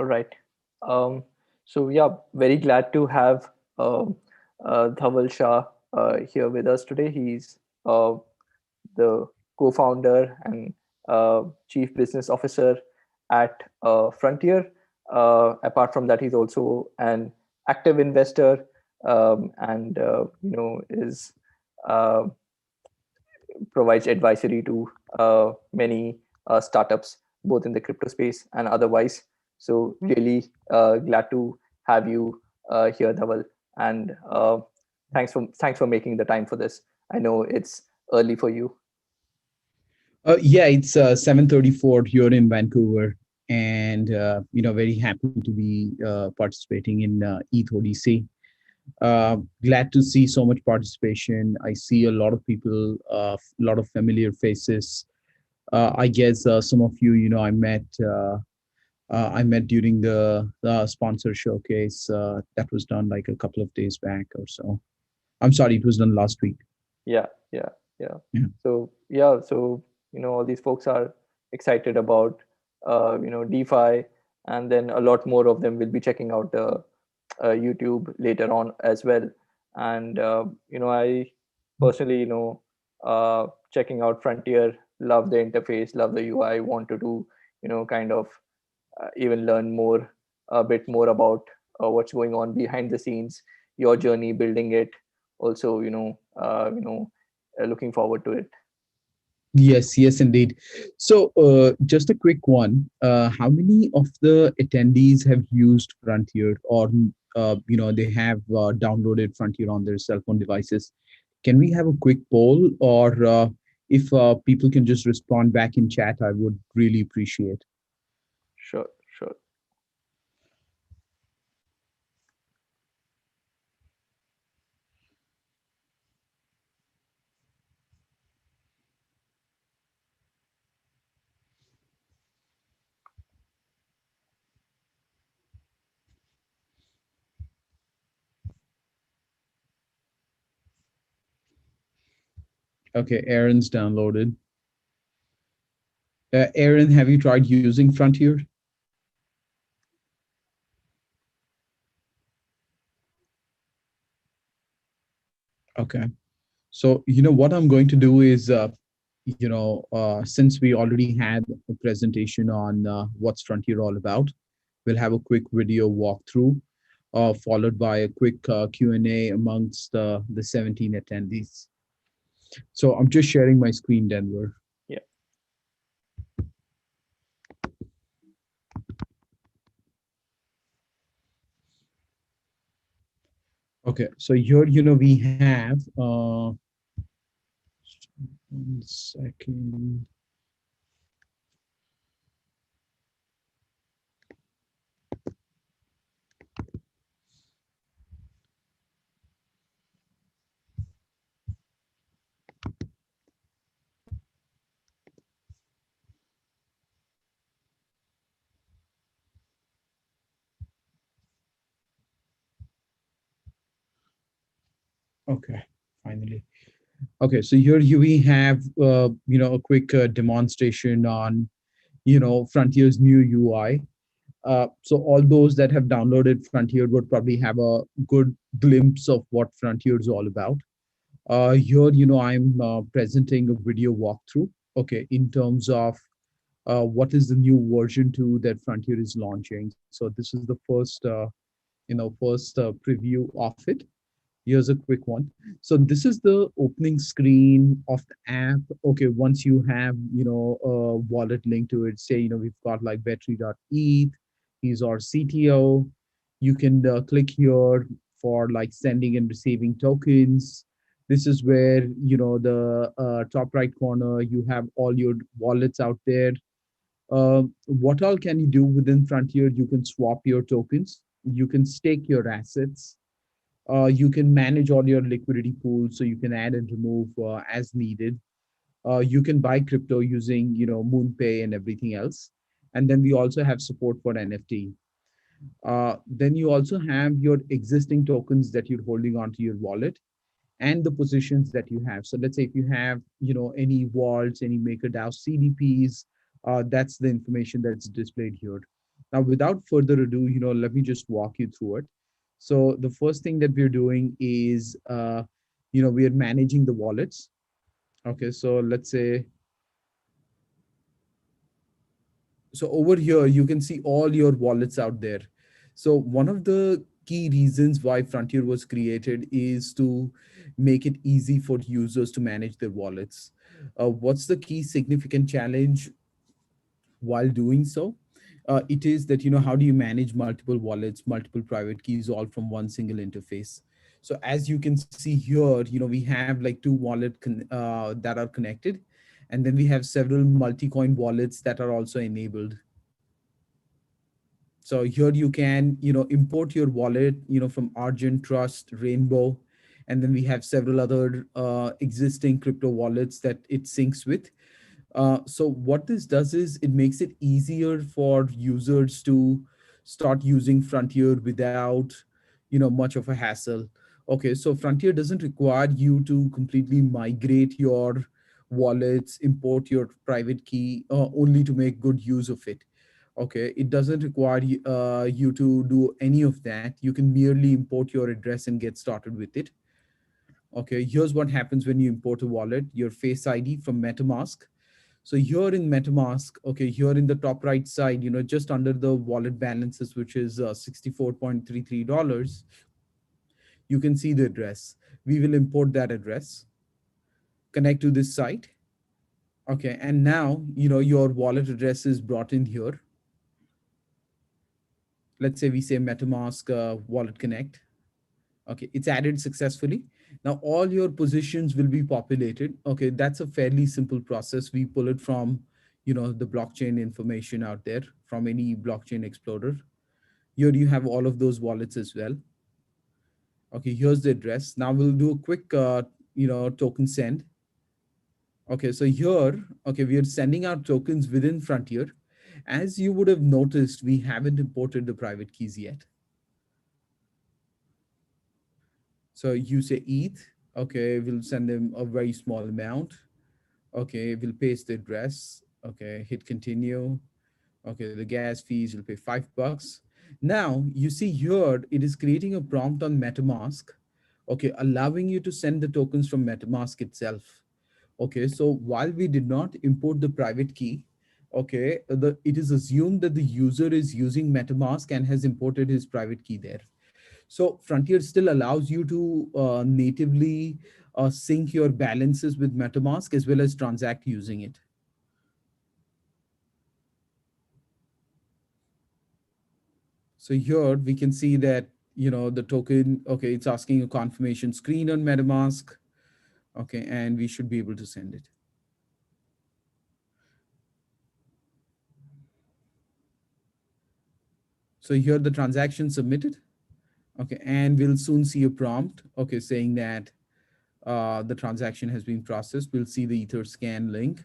All right. So yeah, very glad to have Dhaval Shah here with us today. He's the co-founder and chief business officer at Frontier. Apart from that, he's also an active investor, and is uh, provides advisory to many startups, both in the crypto space and otherwise. So really glad to have you here, Dhaval, and thanks for making the time for this. I know it's early for you. Yeah, it's 7:34 here in Vancouver, and very happy to be participating in ETHOdyssey. Glad to see so much participation. I see a lot of people, a lot of familiar faces. I guess some of you, I met during the sponsor showcase that was done like a couple of days back or so. I'm sorry, it was done last week. Yeah, yeah, yeah. Yeah. So all these folks are excited about DeFi, and then a lot more of them will be checking out the YouTube later on as well. And I personally, checking out Frontier, love the interface, love the UI, want to do, kind of even learn more, a bit more about what's going on behind the scenes, your journey building it. Also, looking forward to it. Yes, yes, indeed. So, just a quick one. How many of the attendees have used Frontier, or they have downloaded Frontier on their cell phone devices? Can we have a quick poll, or if people can just respond back in chat, I would really appreciate. Sure, sure. Okay, Aaron's downloaded. Aaron, have you tried using Frontier? Okay. So, what I'm going to do is, since we already had a presentation on what's Frontier all about, we'll have a quick video walkthrough, followed by a quick Q&A amongst the 17 attendees. So I'm just sharing my screen, Denver. Yeah. Okay, so here, we have, 1 second. Okay, finally. Okay, so here we have, a quick demonstration on, Frontier's new UI. So all those that have downloaded Frontier would probably have a good glimpse of what Frontier is all about. Here, I'm presenting a video walkthrough, okay, in terms of what is the new version 2 that Frontier is launching. So this is the first preview of it. Here's a quick one. So this is the opening screen of the app. Okay, once you have, a wallet linked to it, say, we've got like battery.eth, he's our CTO. You can click here for like sending and receiving tokens. This is where, the top right corner, you have all your wallets out there. What all can you do within Frontier? You can swap your tokens. You can stake your assets. You can manage all your liquidity pools, so you can add and remove as needed. You can buy crypto using, MoonPay and everything else. And then we also have support for NFT. Then you also have your existing tokens that you're holding onto your wallet and the positions that you have. So let's say if you have, any vaults, any MakerDAO CDPs, that's the information that's displayed here. Now, without further ado, let me just walk you through it. So the first thing that we're doing is, we are managing the wallets. Okay, so let's say, so over here you can see all your wallets out there. So one of the key reasons why Frontier was created is to make it easy for users to manage their wallets. What's the key significant challenge while doing so? It is that, how do you manage multiple wallets, multiple private keys, all from one single interface? So as you can see here, we have like two that are connected, and then we have several multi-coin wallets that are also enabled. So here you can, import your wallet, from Argent, Trust, Rainbow, and then we have several other existing crypto wallets that it syncs with. So what this does is it makes it easier for users to start using Frontier without, much of a hassle. Okay, so Frontier doesn't require you to completely migrate your wallets, import your private key, only to make good use of it. Okay, it doesn't require you to do any of that. You can merely import your address and get started with it. Okay, here's what happens when you import a wallet: your Face ID from MetaMask. So here in MetaMask, okay, here in the top right side, just under the wallet balances, which is $64.33, you can see the address. We will import that address, connect to this site. Okay, and now, your wallet address is brought in here. Let's say we say MetaMask wallet connect. Okay, it's added successfully. Now all your positions will be populated. Okay, that's a fairly simple process. We pull it from, the blockchain information out there from any blockchain explorer. Here you have all of those wallets as well. Okay, here's the address. Now we'll do a quick token send. Okay, so here, okay, we are sending out tokens within Frontier. As you would have noticed, we haven't imported the private keys yet. So you say ETH. Okay, we'll send them a very small amount. Okay, we'll paste the address. Okay, hit continue. Okay, the gas fees will pay $5. Now you see here it is creating a prompt on MetaMask. Okay, allowing you to send the tokens from MetaMask itself. Okay, so while we did not import the private key, okay, it is assumed that the user is using MetaMask and has imported his private key there. So Frontier still allows you to natively sync your balances with MetaMask as well as transact using it. So here we can see that, the token, okay, it's asking a confirmation screen on MetaMask. Okay, and we should be able to send it. So here the transaction submitted. Okay, and we'll soon see a prompt, okay, saying that the transaction has been processed. We'll see the EtherScan link.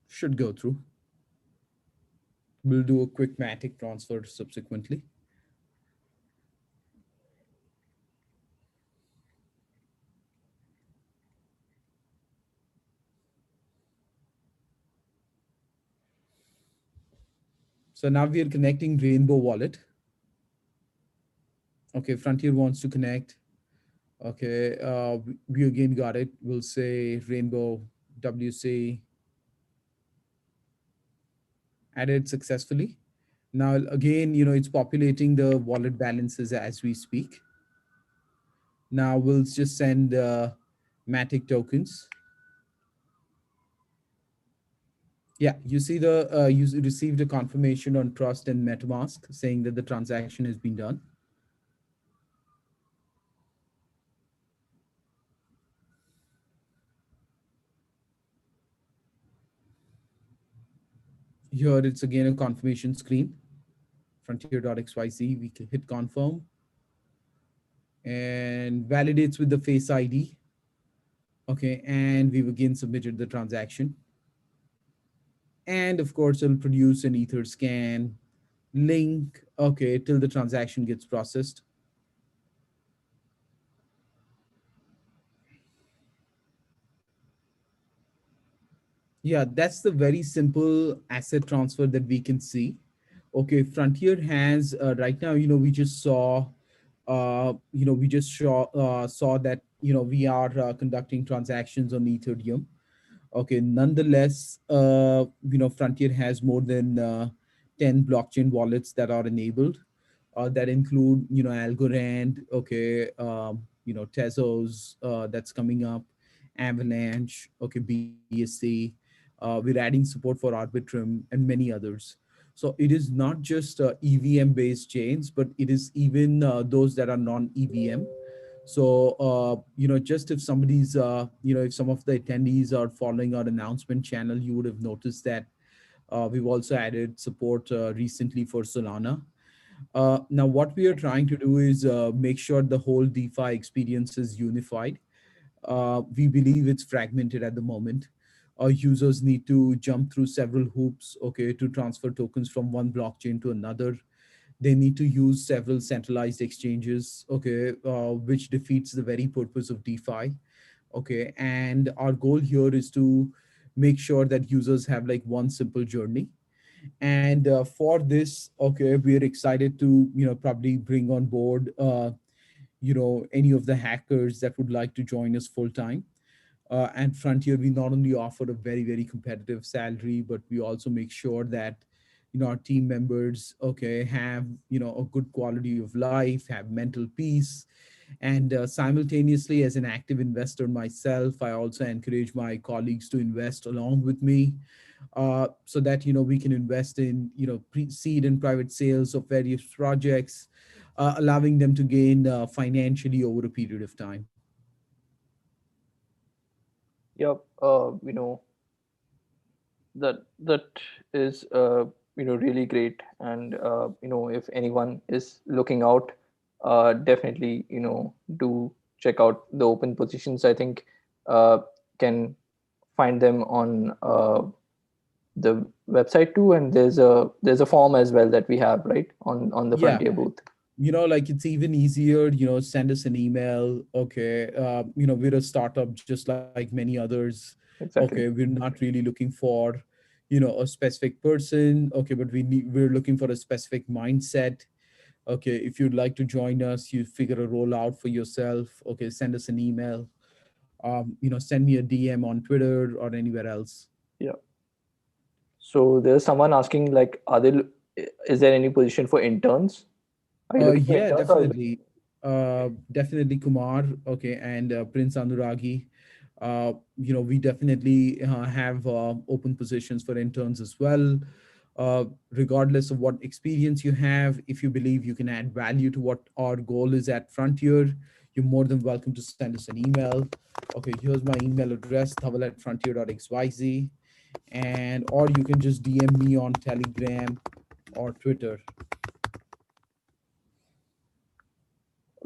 Should go through. We'll do a quick Matic transfer subsequently. So now we are connecting Rainbow Wallet. Okay, Frontier wants to connect. Okay, we again got it. We'll say Rainbow WC added successfully. Now again, it's populating the wallet balances as we speak. Now we'll just send Matic tokens. Yeah, you see you received a confirmation on Trust and MetaMask saying that the transaction has been done. Here it's again a confirmation screen. Frontier.xyz. We can hit confirm and validates with the Face ID. Okay, and we've again submitted the transaction. And of course, it'll produce an EtherScan link, okay, till the transaction gets processed. Yeah, that's the very simple asset transfer that we can see. Okay, Frontier has right now, we just saw that, we are conducting transactions on Ethereum. Okay, nonetheless, Frontier has more than 10 blockchain wallets that are enabled, that include, Algorand, okay, Tezos, that's coming up, Avalanche, okay, BSC. We're adding support for Arbitrum and many others. So it is not just EVM based chains, but it is even those that are non EVM. So, just if if some of the attendees are following our announcement channel, you would have noticed that we've also added support recently for Solana. Now, what we are trying to do is make sure the whole DeFi experience is unified. We believe it's fragmented at the moment. Our users need to jump through several hoops, okay, to transfer tokens from one blockchain to another. They need to use several centralized exchanges, okay, which defeats the very purpose of DeFi. Okay, and our goal here is to make sure that users have like one simple journey. And for this, okay, we're excited to probably bring on board any of the hackers that would like to join us full time. And Frontier, we not only offer a very, very competitive salary, but we also make sure that our team members, okay, have a good quality of life, have mental peace. And simultaneously, as an active investor myself, I also encourage my colleagues to invest along with me, so that we can invest in seed and private sales of various projects, allowing them to gain financially over a period of time. Yep. That is really great, and if anyone is looking out, definitely do check out the open positions. I think can find them on the website too, and there's a form as well that we have right on the Yeah, Frontier booth. like it's even easier, send us an email. Okay, we're a startup just like many others. Okay, Exactly. we're not really looking for a specific person. Okay, but we're looking for a specific mindset. Okay, if you'd like to join us, you figure a role out for yourself. Okay, send us an email. Send me a DM on Twitter or anywhere else. Yeah. So there's someone asking, like, is there any position for interns? Are you looking for Yeah, interns, or is it? definitely. Definitely Kumar, okay, and Prince Anuragi. We definitely have open positions for interns as well. Regardless of what experience you have, if you believe you can add value to what our goal is at Frontier, you're more than welcome to send us an email. Okay, here's my email address, thaval@frontier.xyz, and or you can just DM me on Telegram or Twitter.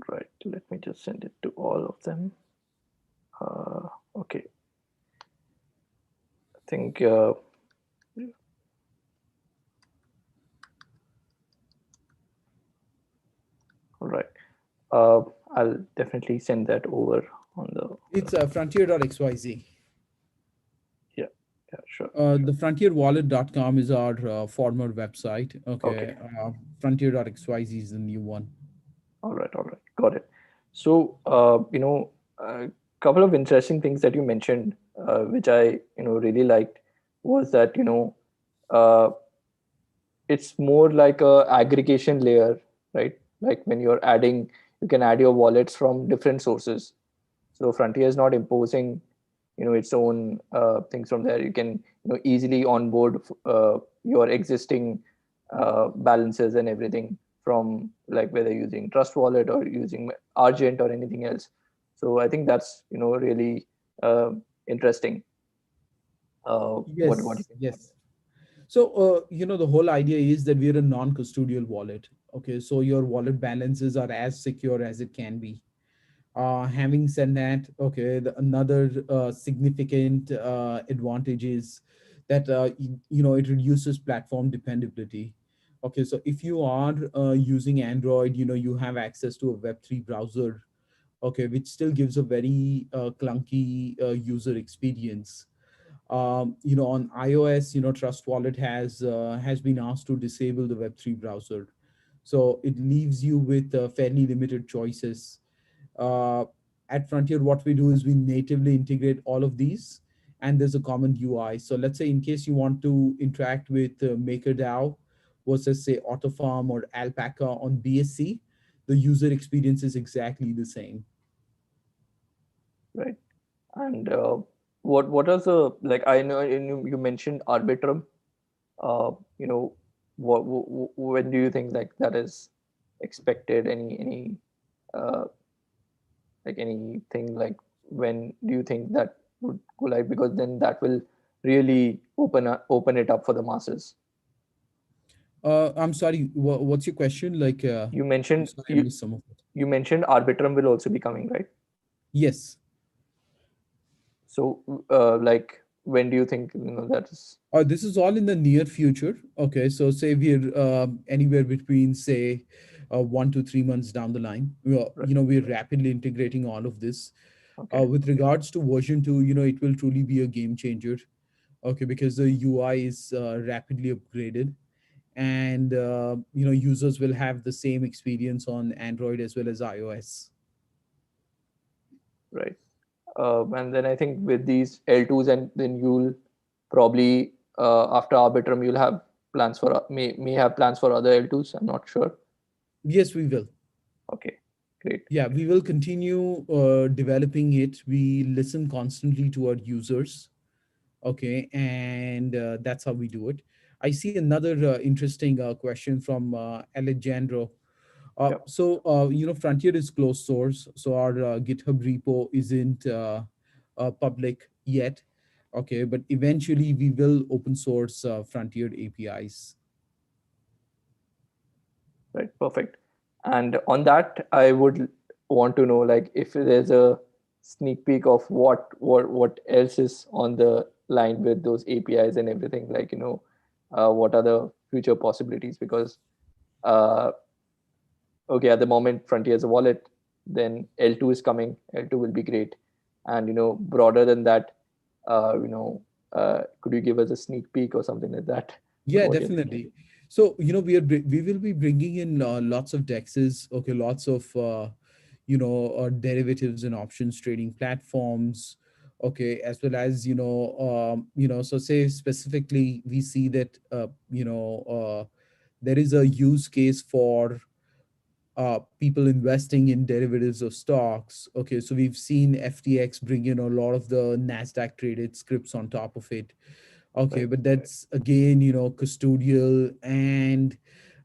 Right, let me just send it to all of them. Okay, I think all right. uh, I'll definitely send that over on the It's frontier.xyz. yeah, yeah, sure. The frontierwallet.com is our former website. Okay. Okay. Frontier.xyz is the new one. All right, got it. So a couple of interesting things that you mentioned, which I really liked, was that uh, it's more like a aggregation layer, right? Like when you're adding, you can add your wallets from different sources. So Frontier is not imposing its own things from there. You can easily onboard your existing balances and everything from, like, whether using Trust Wallet or using Argent or anything else. So I think that's really uh, interesting. What you Yes, can. yes. So, the whole idea is that we're a non-custodial wallet. Okay, so your wallet balances are as secure as it can be. Having said that, okay, another significant advantage is that it reduces platform dependability. Okay, so if you are using Android, you have access to a Web3 browser, okay, which still gives a very clunky user experience. On iOS, Trust Wallet has been asked to disable the Web3 browser, so it leaves you with fairly limited choices. uh, at Frontier, what we do is we natively integrate all of these, and there's a common UI. So let's say in case you want to interact with MakerDAO versus say Autofarm or Alpaca on BSC, the user experience is exactly the same. Right. And what are the, like, I know you mentioned Arbitrum. Uh, you know, when do you think like that is expected? Any uh, like anything like, when do you think that would go live? Because then that will really open it up for the masses. I'm sorry, what's your question? Like, You mentioned sorry, I you missed some of it. you mentioned Arbitrum will also be coming, right? Yes. So like, when do you think that is? This is all in the near future. Okay, so say we're anywhere between say 1 to 3 months down the line. Right, We're rapidly integrating all of this. okay, With regards to version 2, it will truly be a game changer. Okay, because the UI is rapidly upgraded, and users will have the same experience on Android as well as iOS. right. And then I think with these L2s, and then you'll probably after Arbitrum you'll have plans for may have plans for other L2s. I'm not sure. Yes, we will. Okay, great. Yeah, we will continue developing it. We listen constantly to our users. Okay, and that's how we do it. I see another interesting question from Alejandro. Yep, Frontier is closed source, so our GitHub repo isn't public yet. Okay, but eventually we will open source Frontier APIs. right, perfect. And on that, I would want to know, like, if there's a sneak peek of what else is on the line with those APIs and everything. Like, what are the future possibilities? Because uh, okay, at the moment Frontier is a wallet, then L2 is coming. L2 will be great. And broader than that, could you give us a sneak peek or something like that on Yeah, what you're thinking? definitely. So, we will be bringing in lots of dexes, okay, lots of derivatives and options trading platforms, okay, as well as so say specifically we see that there is a use case for people investing in derivatives of stocks. Okay, so we've seen FTX bring in a lot of the Nasdaq traded scripts on top of it. Okay, Right, but that's again, custodial, and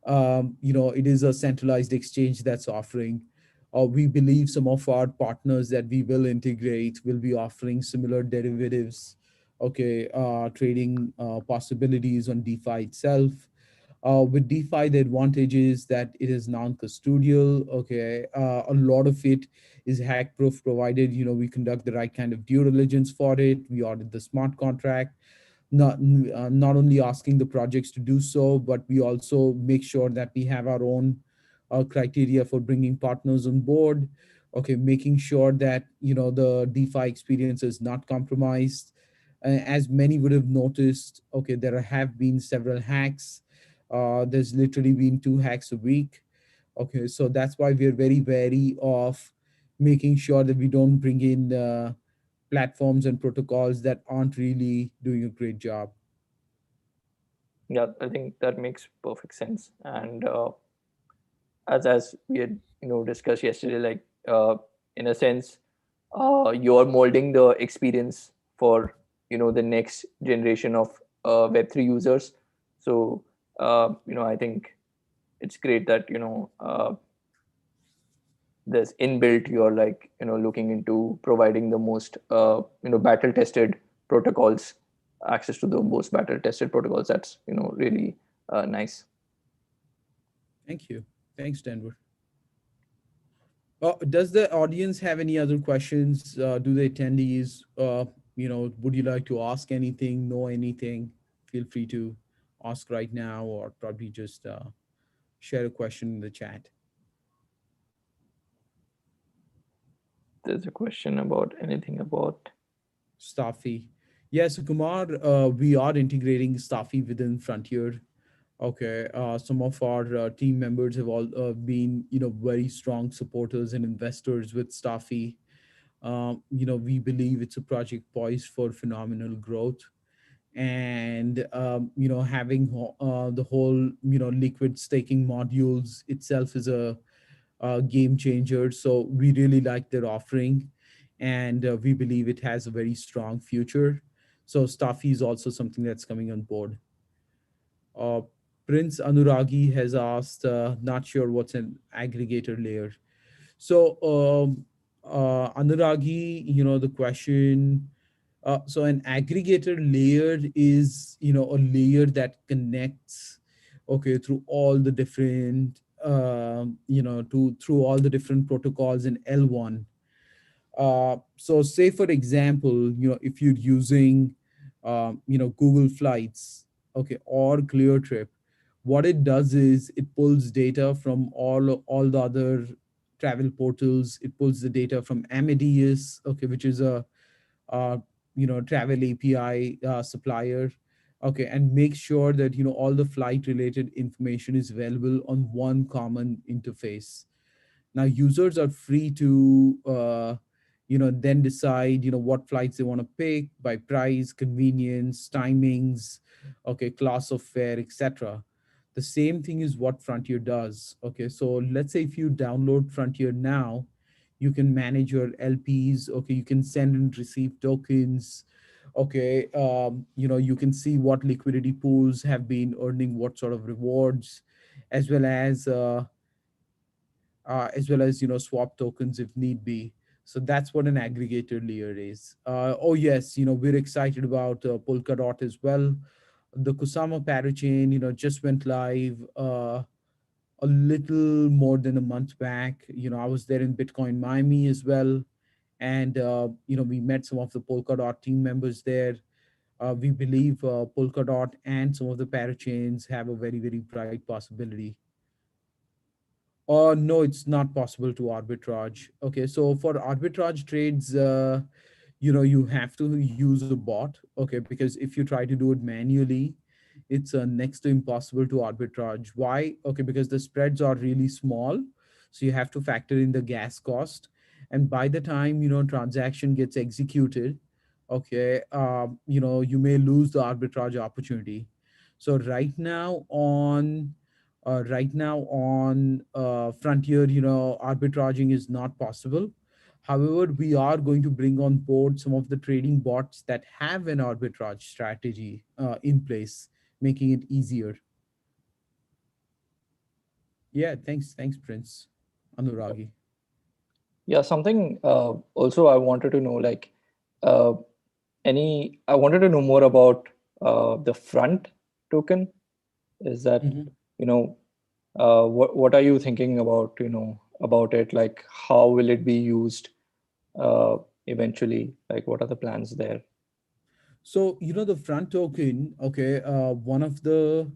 it is a centralized exchange that's offering. We believe some of our partners that we will integrate will be offering similar derivatives. Okay, trading possibilities on DeFi itself. With DeFi, the advantage is that it is non-custodial. Okay, a lot of it is hack-proof, provided we conduct the right kind of due diligence for it. We audit the smart contract, not only asking the projects to do so, but we also make sure that we have our own criteria for bringing partners on board. Okay, making sure that the DeFi experience is not compromised. As many would have noticed, okay, there have been several hacks. There's literally been 2 hacks a week. Okay, so that's why we're very wary of making sure that we don't bring in platforms and protocols that aren't really doing a great job. yeah, I think that makes perfect sense. And as we had discussed yesterday, like, in a sense, you're molding the experience for the next generation of Web3 users. So I think it's great that there's inbuilt, you're like looking into providing the most battle tested protocols, access to the most battle tested protocols. That's really nice. Thank you. Thanks, Denver. Does the audience have any other questions? Do the attendees, would you like to ask anything, know anything? Feel free to ask right now, or probably just share a question in the chat. There's a question about anything about. Stuffy. Yes, Kumar, we are integrating Stuffy within Frontier. Okay, some of our team members have all been, very strong supporters and investors with Stuffy. We believe it's a project poised for phenomenal growth, and having the whole, liquid staking modules itself is a game changer. So we really like their offering, and we believe it has a very strong future. So Stuffy is also something that's coming on board. uh, Prince Anuragi has asked, not sure what's an aggregator layer. So, Anuragi, the question. So, an aggregator layer is, a layer that connects, okay, through all the different, to through all the different protocols in L1. So say for example, if you're using, Google Flights, okay, or ClearTrip, what it does is it pulls data from all the other travel portals. It pulls the data from Amadeus, okay, which is a, uh, travel API supplier, okay, and make sure that all the flight related information is available on one common interface. Now users are free to then decide what flights they want to pick by price, convenience, timings, okay, class of fare, etc. The same thing is what Frontier does. Okay, so let's say if you download Frontier now, you can manage your LPs. Okay, you can send and receive tokens. Okay, you can see what liquidity pools have been earning what sort of rewards, as well as swap tokens if need be. So that's what an aggregator layer is. Oh yes, we're excited about Polkadot as well. The Kusama parachain, just went live a little more than a month back. I was there in Bitcoin Miami as well, and we met some of the Polkadot team members there. We believe Polkadot and some of the parachains have a very, very bright possibility. No, it's not possible to arbitrage. Okay, so for arbitrage trades, you have to use a bot. Okay, because if you try to do it manually, it's next to impossible to arbitrage. Why? Okay, because the spreads are really small, so you have to factor in the gas cost, and by the time transaction gets executed, okay, you may lose the arbitrage opportunity. So right now on Frontier, arbitraging is not possible. However, we are going to bring on board some of the trading bots that have an arbitrage strategy in place, making it easier. Yeah, thanks, Prince Anuragi. Yeah, something also I wanted to know, like, uh, I wanted to know more about the front token. Is that, Mhm. you know, what are you thinking about, about it? Like, how will it be used uh, eventually? Like, what are the plans there? So the front token, okay, one of the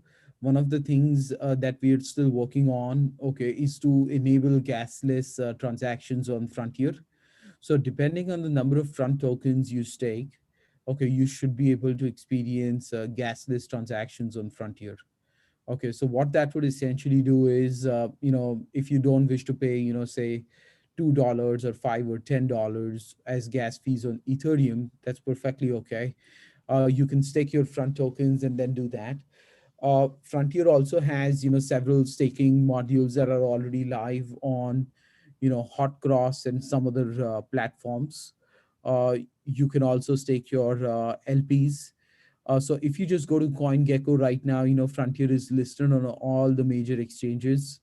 things that we're still working on, okay, is to enable gasless transactions on Frontier. So depending on the number of front tokens you stake, okay, you should be able to experience gasless transactions on Frontier. Okay, so what that would essentially do is, if you don't wish to pay, say $2 or $5 or $10 as gas fees on Ethereum, that's perfectly okay. You can stake your front tokens and then do that. Frontier also has, several staking modules that are already live on, Hot Cross and some other platforms. You can also stake your LPs. So if you just go to CoinGecko right now, Frontier is listed on all the major exchanges,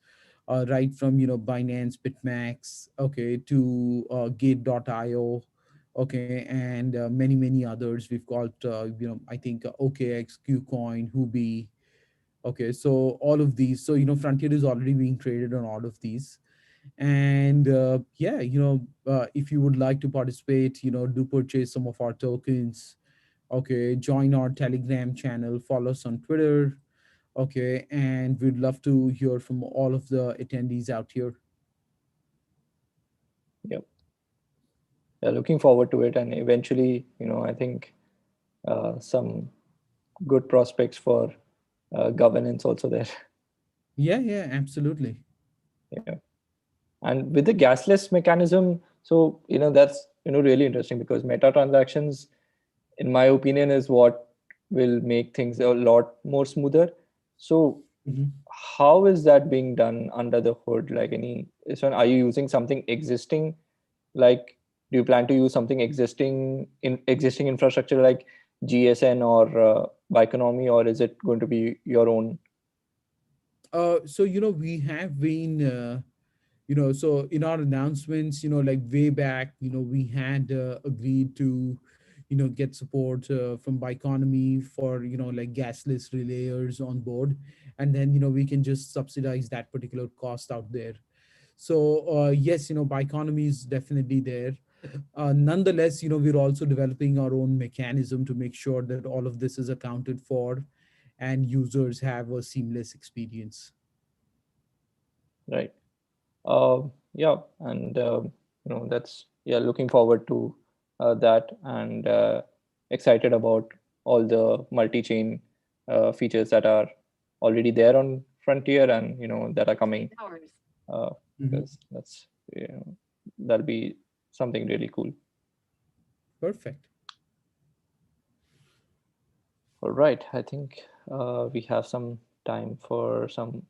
right from Binance, BitMax, okay, to Gate.io, okay, and many others. We've got I think OKX, KuCoin, Huobi. Okay, so all of these. So Frontier is already being traded on all of these. And yeah, if you would like to participate, do purchase some of our tokens. Okay, join our Telegram channel, follow us on Twitter. Okay, and we'd love to hear from all of the attendees out here. Yep. Yeah, looking forward to it, and eventually, I think. some good prospects for governance also there. Yeah, yeah, absolutely. Yeah. And with the gasless mechanism, so that's really interesting because meta transactions, in my opinion, is what will make things a lot more smoother. So Mhm. how is that being done under the hood? Like are you using something existing? Like, do you plan to use something existing infrastructure like GSN or Biconomy, or is it going to be your own? So we have been so in our announcements, like way back, we had agreed to get support from Biconomy for like gasless relayers on board, and then we can just subsidize that particular cost out there. So yes, Biconomy is definitely there. Nonetheless, we're also developing our own mechanism to make sure that all of this is accounted for and users have a seamless experience. Right. Yeah, and that's, yeah, looking forward to that, and excited about all the multi-chain features that are already there on Frontier, and that are coming, uh, Mhm. because that'll be something really cool. Perfect. All right, I think we have some time for some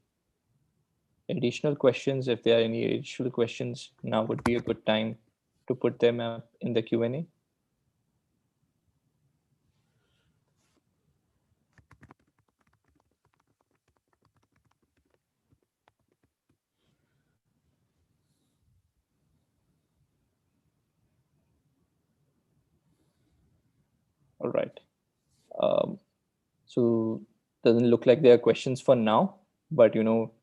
additional questions. If there are any additional questions, now would be a good time to put them up in the Q&A. All right. Um, so doesn't look like there are questions for now, but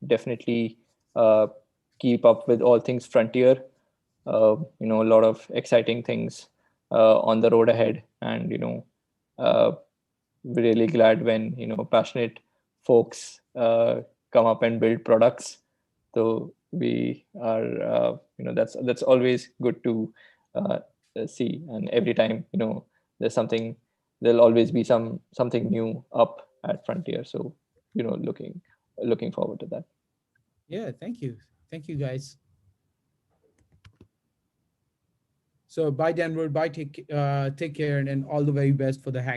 definitely uh, keep up with all things Frontier. A lot of exciting things on the road ahead, and uh, we're really glad when passionate folks come up and build products. So we are, that's always good to uh, see. And every time there's something, there'll always be something new up at Frontier. So looking forward to that. Yeah, thank you. Thank you, guys. So bye, Denver. Bye. Take care, and all the very best for the hack.